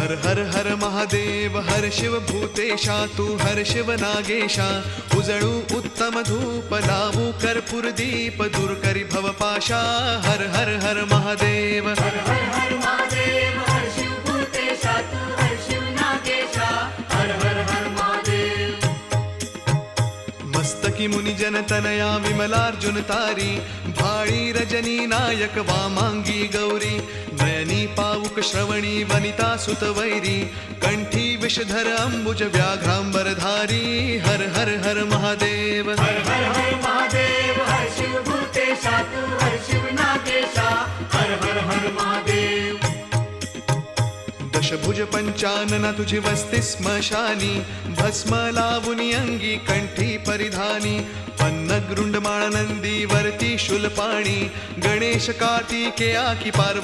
हर हर हर महादेव हर शिव भूतेशा तू हर शिव नागेशा उजळू उत्तम धूप लावू कर्पूर दीप दूर करी भवपाशा हर हर हर महादेव हर हर हर महादेव हर शिव भूतेशा तू हर शिव नागेशा हर हर हर महादेव मस्तकी मुनी जनतनया विमलार्जुन तारी भाळी रजनी नायक वामांगी गौरी नयनी पावुक श्रवणी वनिता सुत वैरी कंठी विषधर अंबुज व्याघ्रांबरधारी हर हर हर महादेव हर हर हर महादेव हर शिव भूतेशा तू हर शिव नागेशा हर हर हर महादेव दशभुज पंचानना तुझी वस्ती स्मशानी भस्म लावुनी अंगी कंठी परिधानी पन्नगृंड माळनंदी वरती शूलपाणी गणेश कार्तिकेया की पार्वती